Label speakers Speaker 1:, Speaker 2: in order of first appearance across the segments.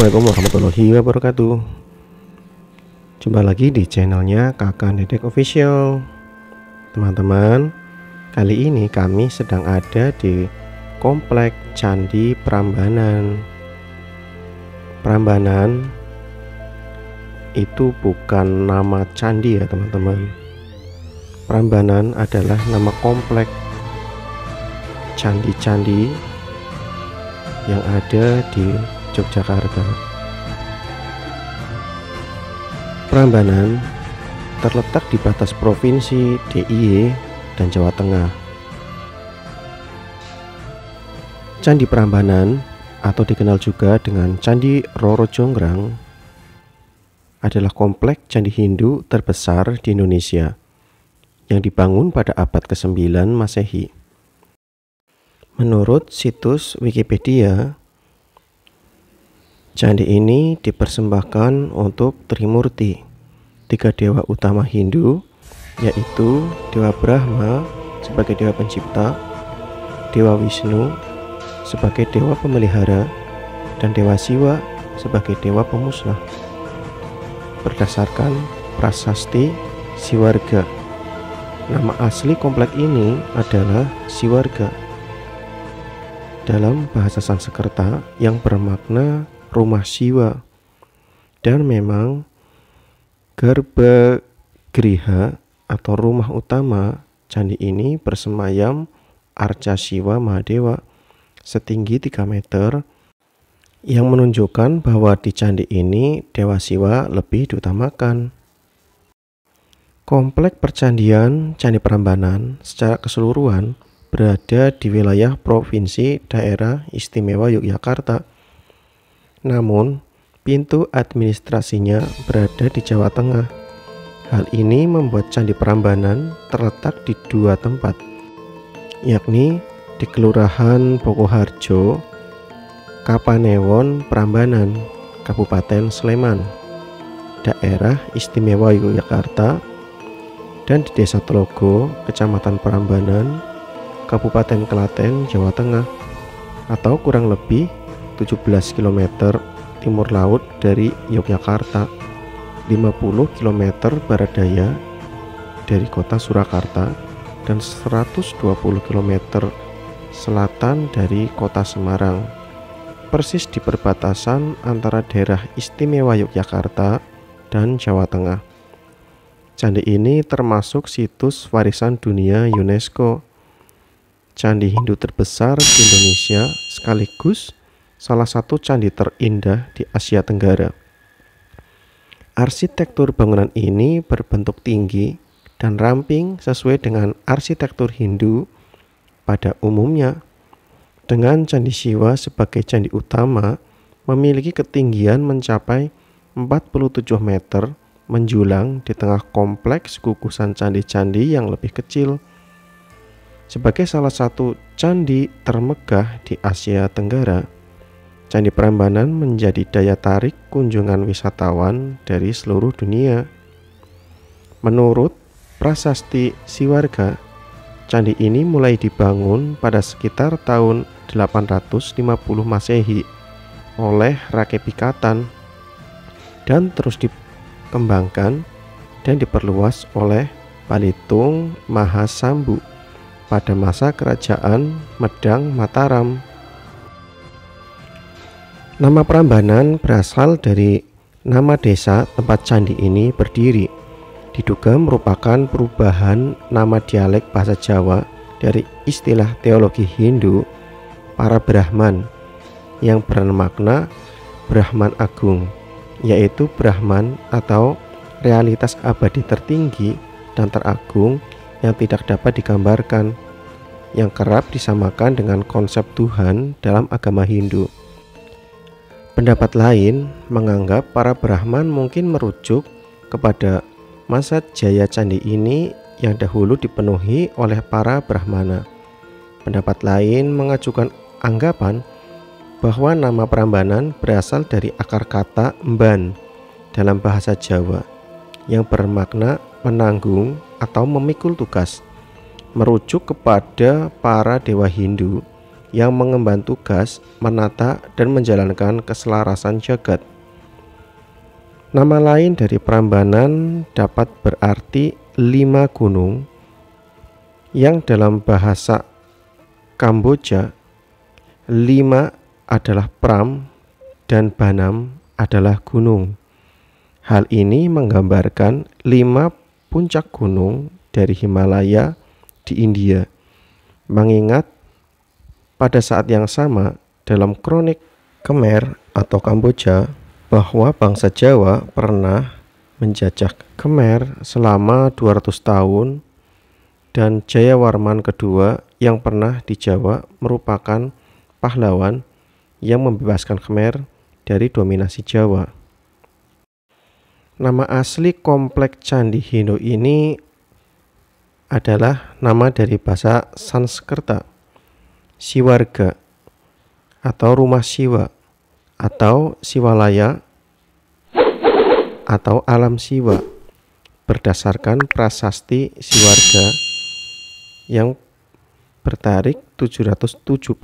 Speaker 1: Assalamualaikum warahmatullahi wabarakatuh. Jumpa lagi di channelnya Kakak Dedek Official. Teman-teman, kali ini kami sedang ada di Komplek Candi Prambanan. Prambanan itu bukan nama candi ya teman-teman. Prambanan adalah nama komplek candi-candi yang ada di Yogyakarta. Prambanan terletak di batas provinsi DIY dan Jawa Tengah. Candi Prambanan atau dikenal juga dengan Candi Roro Jonggrang adalah komplek candi Hindu terbesar di Indonesia yang dibangun pada abad ke-9 Masehi. Menurut situs Wikipedia, candi ini dipersembahkan untuk Trimurti, tiga dewa utama Hindu, yaitu Dewa Brahma sebagai dewa pencipta, Dewa Wisnu sebagai dewa pemelihara, dan Dewa Siwa sebagai dewa pemusnah. Berdasarkan prasasti Siwarga, nama asli komplek ini adalah Siwarga dalam bahasa Sanskerta yang bermakna rumah Siwa, dan memang Garba Griha atau rumah utama candi ini bersemayam arca Siwa Mahadewa setinggi 3 meter yang menunjukkan bahwa di candi ini Dewa Siwa lebih diutamakan. Komplek percandian Candi Prambanan secara keseluruhan berada di wilayah Provinsi Daerah Istimewa Yogyakarta. Namun, pintu administrasinya berada di Jawa Tengah. Hal ini membuat Candi Prambanan terletak di 2 tempat, yakni di Kelurahan Pokoharjo, Kapanewon Prambanan, Kabupaten Sleman, Daerah Istimewa Yogyakarta, dan di Desa Telogo, Kecamatan Prambanan, Kabupaten Klaten, Jawa Tengah, atau kurang lebih 17 km timur laut dari Yogyakarta, 50 km barat daya dari kota Surakarta, dan 120 km selatan dari kota Semarang, persis di perbatasan antara daerah istimewa Yogyakarta dan Jawa Tengah. Candi ini termasuk situs warisan dunia UNESCO, candi Hindu terbesar di Indonesia sekaligus salah satu candi terindah di Asia Tenggara. Arsitektur bangunan ini berbentuk tinggi dan ramping sesuai dengan arsitektur Hindu pada umumnya, dengan Candi Siwa sebagai candi utama memiliki ketinggian mencapai 47 meter menjulang di tengah kompleks gugusan candi-candi yang lebih kecil. Sebagai salah satu candi termegah di Asia Tenggara, Candi Prambanan menjadi daya tarik kunjungan wisatawan dari seluruh dunia. Menurut prasasti Siwarga, candi ini mulai dibangun pada sekitar tahun 850 Masehi oleh Rake Pikatan dan terus dikembangkan dan diperluas oleh Balitung Mahasambu pada masa kerajaan Medang Mataram. Nama Prambanan berasal dari nama desa tempat candi ini berdiri. Diduga merupakan perubahan nama dialek bahasa Jawa dari istilah teologi Hindu para Brahman yang bermakna Brahman Agung, yaitu Brahman atau realitas abadi tertinggi dan teragung yang tidak dapat digambarkan, yang kerap disamakan dengan konsep Tuhan dalam agama Hindu. Pendapat lain menganggap para Brahman mungkin merujuk kepada masa jaya candi ini yang dahulu dipenuhi oleh para Brahmana. Pendapat lain mengajukan anggapan bahwa nama Prambanan berasal dari akar kata emban dalam bahasa Jawa yang bermakna menanggung atau memikul tugas, merujuk kepada para dewa Hindu yang mengemban tugas menata dan menjalankan keselarasan jagat. Nama lain dari Prambanan dapat berarti 5 gunung, yang dalam bahasa Kamboja 5 adalah Pram dan Banam adalah gunung. Hal ini menggambarkan 5 puncak gunung dari Himalaya di India. Mengingat pada saat yang sama dalam kronik Khmer atau Kamboja bahwa bangsa Jawa pernah menjajah Khmer selama 200 tahun, dan Jayawarman kedua yang pernah di Jawa merupakan pahlawan yang membebaskan Khmer dari dominasi Jawa. Nama asli kompleks Candi Hindu ini adalah nama dari bahasa Sanskerta, Siwarga atau rumah Siwa atau Siwalaya atau alam Siwa, berdasarkan prasasti Siwarga yang bertarik 778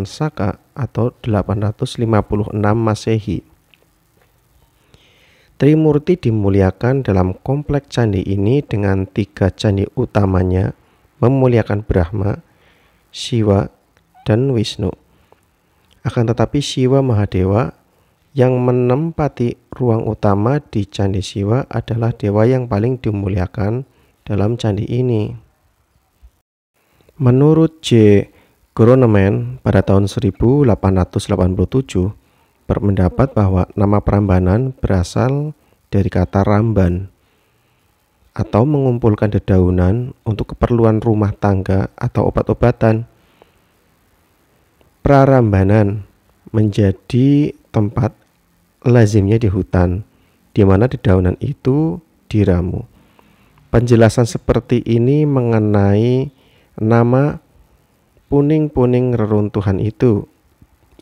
Speaker 1: Saka atau 856 Masehi. Trimurti dimuliakan dalam kompleks candi ini dengan 3 candi utamanya memuliakan Brahma, Siwa, dan Wisnu. Akan tetapi Siwa Mahadewa yang menempati ruang utama di Candi Siwa adalah dewa yang paling dimuliakan dalam candi ini. Menurut J. Groneman pada tahun 1887 berpendapat bahwa nama Prambanan berasal dari kata ramban atau mengumpulkan dedaunan untuk keperluan rumah tangga atau obat-obatan. Prarambanan menjadi tempat lazimnya di hutan, di mana dedaunan itu diramu. Penjelasan seperti ini mengenai nama puning-puning reruntuhan itu,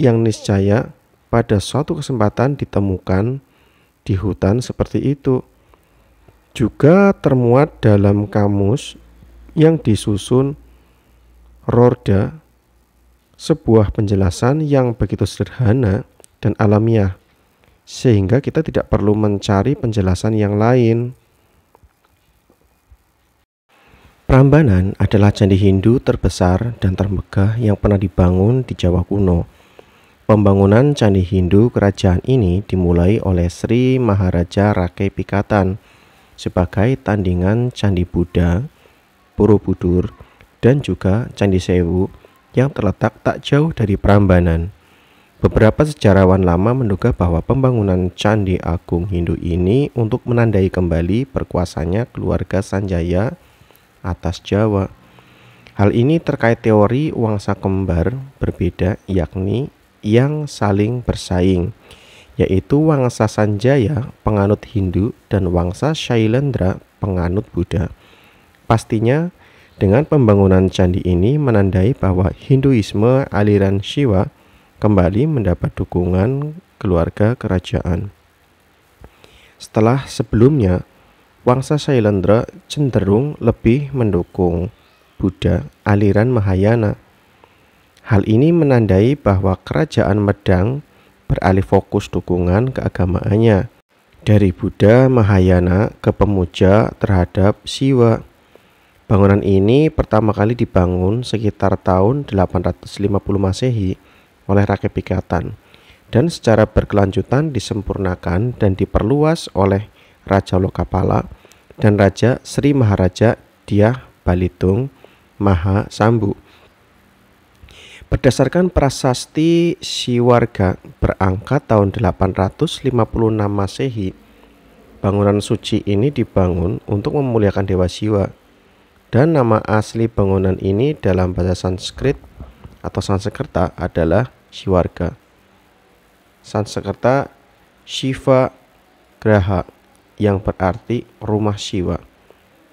Speaker 1: yang niscaya pada suatu kesempatan ditemukan di hutan seperti itu, juga termuat dalam kamus yang disusun Rorda, sebuah penjelasan yang begitu sederhana dan alamiah, sehingga kita tidak perlu mencari penjelasan yang lain. Prambanan adalah candi Hindu terbesar dan termegah yang pernah dibangun di Jawa kuno. Pembangunan candi Hindu kerajaan ini dimulai oleh Sri Maharaja Rakai Pikatan sebagai tandingan Candi Buddha, Borobudur, dan juga Candi Sewu yang terletak tak jauh dari Prambanan. Beberapa sejarawan lama menduga bahwa pembangunan Candi Agung Hindu ini untuk menandai kembali berkuasanya keluarga Sanjaya atas Jawa. Hal ini terkait teori wangsa kembar berbeda, yakni yang saling bersaing, yaitu wangsa Sanjaya penganut Hindu dan wangsa Shailendra penganut Buddha. Pastinya dengan pembangunan candi ini menandai bahwa Hinduisme aliran Shiva kembali mendapat dukungan keluarga kerajaan. Setelah sebelumnya wangsa Shailendra cenderung lebih mendukung Buddha aliran Mahayana. Hal ini menandai bahwa kerajaan Medang beralih fokus dukungan keagamaannya dari Buddha Mahayana ke pemuja terhadap Siwa. Bangunan ini pertama kali dibangun sekitar tahun 850 Masehi oleh Rakai Pikatan dan secara berkelanjutan disempurnakan dan diperluas oleh Raja Lokapala dan Raja Sri Maharaja Dyah Balitung Maha Sambu. Berdasarkan prasasti Siwarga berangkat tahun 856 Masehi, bangunan suci ini dibangun untuk memuliakan Dewa Siwa, dan nama asli bangunan ini dalam bahasa Sanskrit atau Sanskerta adalah Siwarga. Sanskerta Shiva Graha yang berarti rumah Siwa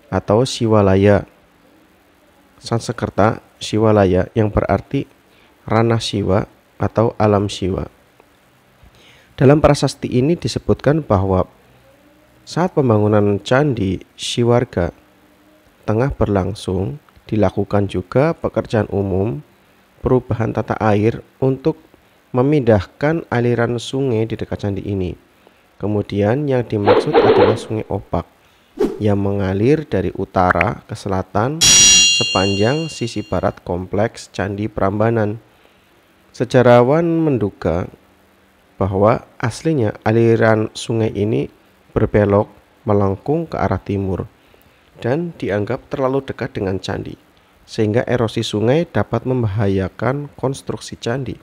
Speaker 1: atau Siwalaya. Sanskerta Siwalaya yang berarti ranah Siwa atau alam Siwa. Dalam prasasti ini disebutkan bahwa saat pembangunan Candi Siwarga tengah berlangsung, dilakukan juga pekerjaan umum perubahan tata air untuk memindahkan aliran sungai di dekat candi ini. Kemudian yang dimaksud adalah Sungai Opak yang mengalir dari utara ke selatan sepanjang sisi barat kompleks Candi Prambanan. Sejarawan menduga bahwa aslinya aliran sungai ini berbelok melengkung ke arah timur dan dianggap terlalu dekat dengan candi, sehingga erosi sungai dapat membahayakan konstruksi candi.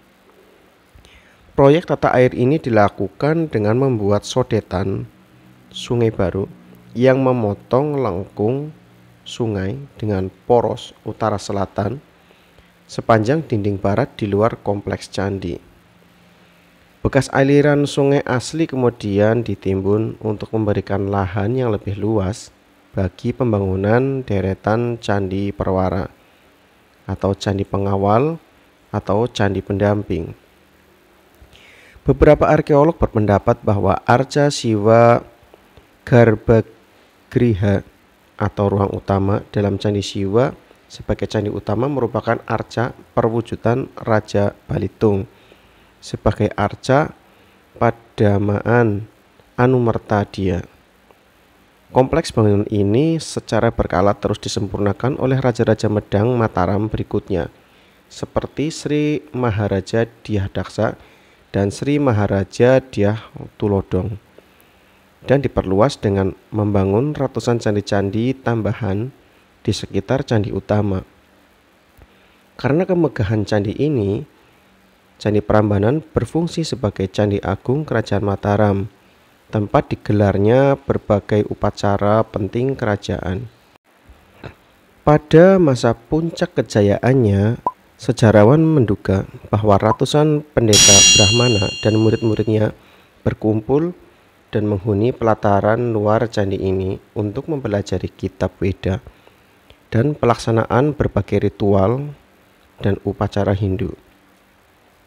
Speaker 1: Proyek tata air ini dilakukan dengan membuat sodetan sungai baru yang memotong lengkung sungai dengan poros utara selatan sepanjang dinding barat di luar kompleks candi. Bekas aliran sungai asli kemudian ditimbun untuk memberikan lahan yang lebih luas bagi pembangunan deretan candi perwara atau candi pengawal atau candi pendamping. Beberapa arkeolog berpendapat bahwa Arca Siwa Garbagriha atau ruang utama dalam Candi Siwa sebagai candi utama merupakan arca perwujudan Raja Balitung sebagai arca Padamaan Anumertadia. Kompleks bangunan ini secara berkala terus disempurnakan oleh Raja-Raja Medang Mataram berikutnya, seperti Sri Maharaja Dyah Daksa dan Sri Maharaja Dyah Tulodong, dan diperluas dengan membangun ratusan candi-candi tambahan di sekitar candi utama. Karena kemegahan candi ini, Candi Prambanan berfungsi sebagai candi agung Kerajaan Mataram, tempat digelarnya berbagai upacara penting kerajaan. Pada masa puncak kejayaannya, sejarawan menduga bahwa ratusan pendeta Brahmana dan murid-muridnya berkumpul dan menghuni pelataran luar candi ini untuk mempelajari kitab Weda dan pelaksanaan berbagai ritual dan upacara Hindu.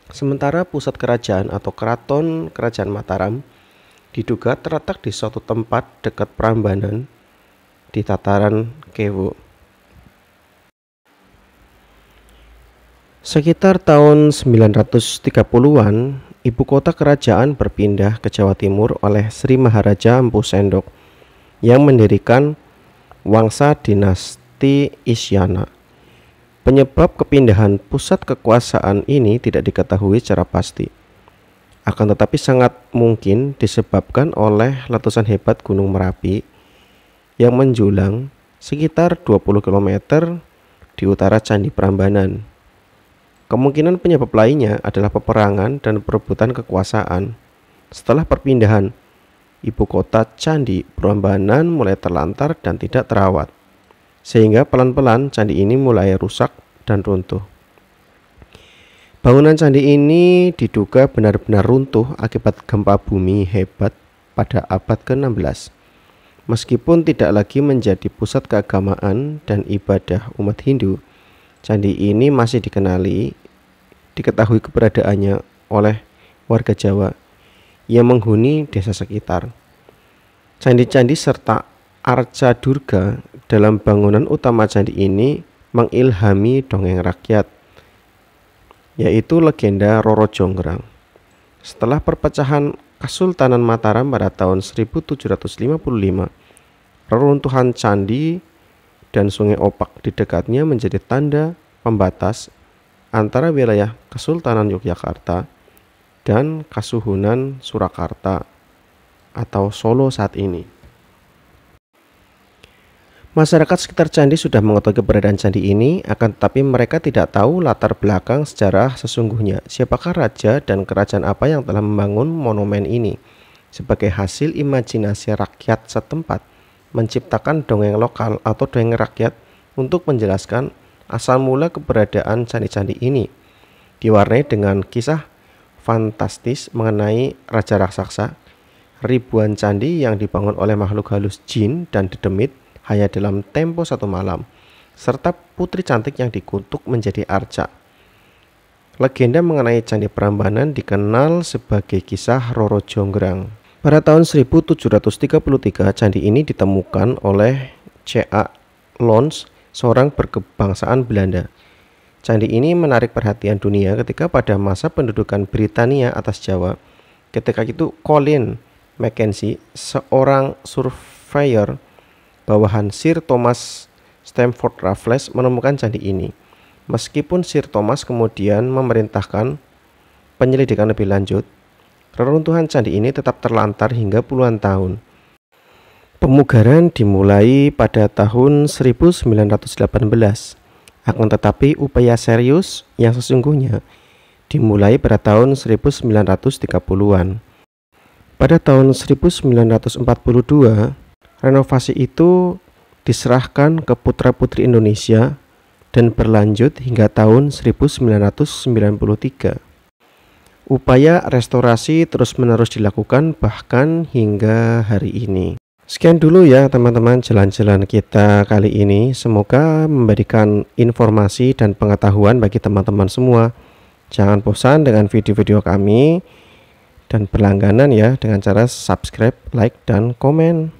Speaker 1: Sementara pusat kerajaan atau keraton Kerajaan Mataram diduga terletak di suatu tempat dekat Prambanan di Tataran Kewu. Sekitar tahun 930-an, ibu kota kerajaan berpindah ke Jawa Timur oleh Sri Maharaja Empu Sendok yang mendirikan Wangsa Dinasti Isyana. Penyebab kepindahan pusat kekuasaan ini tidak diketahui secara pasti. Akan tetapi sangat mungkin disebabkan oleh letusan hebat Gunung Merapi yang menjulang sekitar 20 km di utara Candi Prambanan. Kemungkinan penyebab lainnya adalah peperangan dan perebutan kekuasaan. Setelah perpindahan, ibu kota Candi Prambanan mulai terlantar dan tidak terawat, sehingga pelan-pelan candi ini mulai rusak dan runtuh. Bangunan candi ini diduga benar-benar runtuh akibat gempa bumi hebat pada abad ke-16. Meskipun tidak lagi menjadi pusat keagamaan dan ibadah umat Hindu, candi ini masih diketahui keberadaannya oleh warga Jawa yang menghuni desa sekitar. Candi-candi serta arca durga dalam bangunan utama candi ini mengilhami dongeng rakyat, yaitu legenda Roro Jonggrang. Setelah perpecahan Kesultanan Mataram pada tahun 1755, reruntuhan candi dan Sungai Opak di dekatnya menjadi tanda pembatas antara wilayah Kesultanan Yogyakarta dan Kasuhunan Surakarta atau Solo saat ini. Masyarakat sekitar candi sudah mengetahui keberadaan candi ini, akan tetapi mereka tidak tahu latar belakang sejarah sesungguhnya. Siapakah raja dan kerajaan apa yang telah membangun monumen ini? Sebagai hasil imajinasi rakyat setempat, menciptakan dongeng lokal atau dongeng rakyat untuk menjelaskan asal mula keberadaan candi-candi ini, diwarnai dengan kisah fantastis mengenai raja raksasa, ribuan candi yang dibangun oleh makhluk halus jin dan dedemit hanya dalam tempo satu malam, serta putri cantik yang dikutuk menjadi arca. Legenda mengenai Candi Prambanan dikenal sebagai kisah Roro Jonggrang. Pada tahun 1733, candi ini ditemukan oleh C.A. Lons, seorang berkebangsaan Belanda. Candi ini menarik perhatian dunia ketika pada masa pendudukan Britania atas Jawa. Ketika itu Colin Mackenzie, seorang surveyor bawahan Sir Thomas Stamford Raffles, menemukan candi ini. Meskipun Sir Thomas kemudian memerintahkan penyelidikan lebih lanjut, reruntuhan candi ini tetap terlantar hingga puluhan tahun. Pemugaran dimulai pada tahun 1918. Akan tetapi upaya serius yang sesungguhnya dimulai pada tahun 1930-an. Pada tahun 1942, renovasi itu diserahkan ke putra-putri Indonesia dan berlanjut hingga tahun 1993. Upaya restorasi terus-menerus dilakukan bahkan hingga hari ini. Sekian dulu ya teman-teman jalan-jalan kita kali ini. Semoga memberikan informasi dan pengetahuan bagi teman-teman semua. Jangan bosan dengan video-video kami dan berlangganan ya dengan cara subscribe, like, dan komen.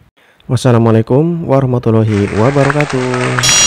Speaker 1: Wassalamualaikum warahmatullahi wabarakatuh.